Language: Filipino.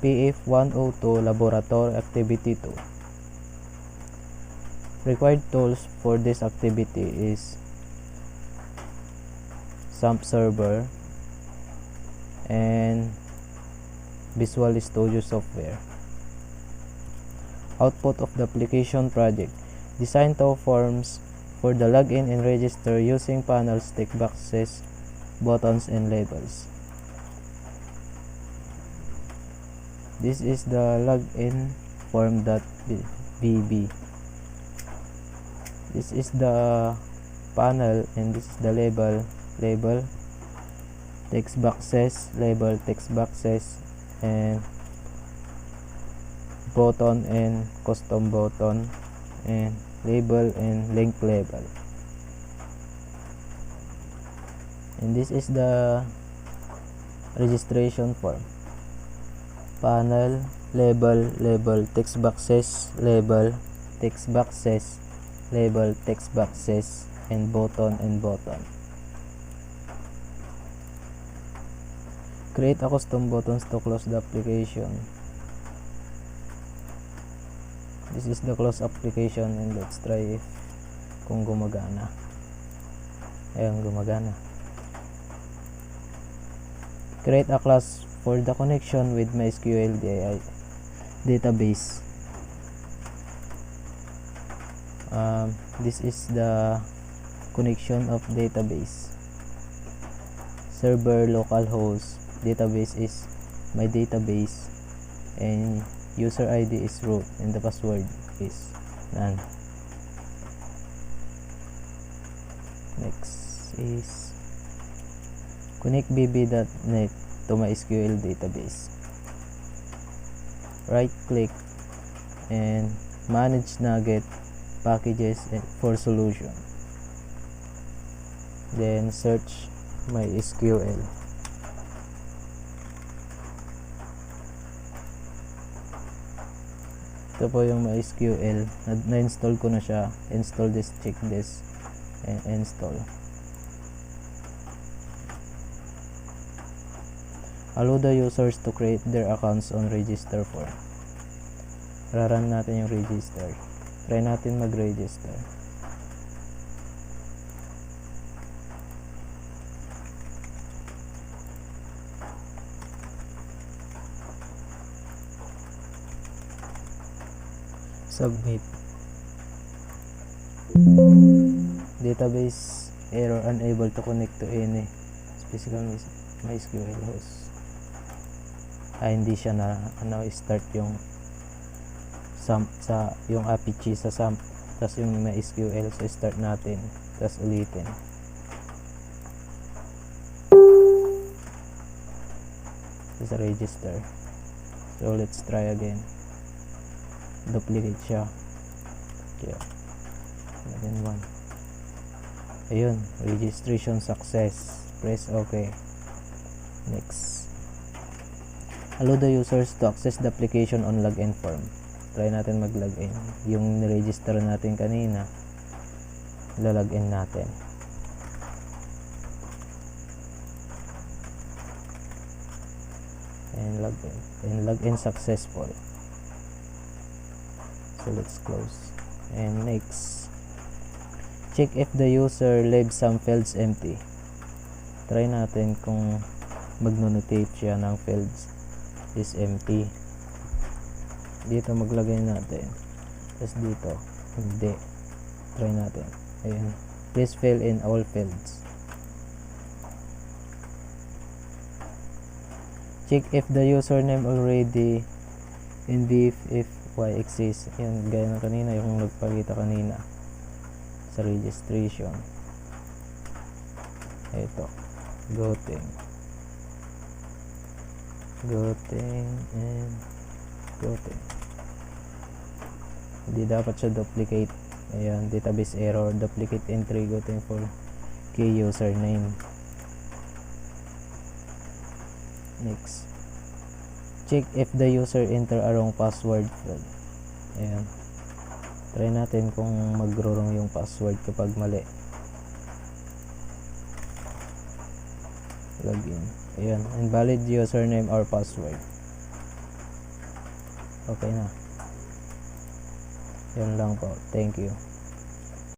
PF102 Laboratory Activity 2. Required tools for this activity is SAMP server and Visual Studio software. Output of the application project. Design two forms for the login and register using panels, tick boxes, buttons, and labels. This is the login form.bb. This is the panel and this is the label text boxes, label text boxes, and button and custom button, and label and link label. And this is the registration form. Panel, label, text boxes, label, text boxes, label, text boxes, and button and button. Create a custom buttons to close the application. This is the close application, and let's try if kung gumagana. Ayan, gumagana. Create a class for the connection with MySQL database. This is the connection of database. Server localhost, database is my database, and user ID is root, and the password is none. Next is connect bb.net to MySQL database. Right click and manage NuGet packages for solution. Then search MySQL. Ito po yung MySQL. Na-install ko na siya. Install this, check this, and install. Allow the users to create their accounts on register form. Rarun natin yung register. Try natin mag-register. Submit. Database error, unable to connect to any specific MySQL host. Hindi siya na start yung SAMP sa yung Apache sa SAMP, tas yung MySQL, so start natin, tas ulitin. Sa register. So let's try again. Duplicate siya. Okay. Again one. Ayun, registration success. Press OK. Next. Allow the users to access the application on login form. Try natin mag-login. Yung niregister natin kanina, lalagin natin. And login. And login successful. So let's close. And next. Check if the user leaves some fields empty. Try natin kung magno-notate siya ng fields is empty. Dito maglagay natin. Tapos dito, hindi. Try natin. Ayan. Please fill in all fields. Check if the username already in if exists. Ayan, gaya ng kanina, yung nagpakita kanina sa registration. Ito. Goting and goting. Hindi dapat siya duplicate. Ayan, database error, duplicate entry, goting for key username. Next. Check if the user enter a wrong password field. Ayan. Try natin kung mag-wrong yung password kapag mali. Login. Ayan, invalid username or password. Okay na. Yun lang po. Thank you.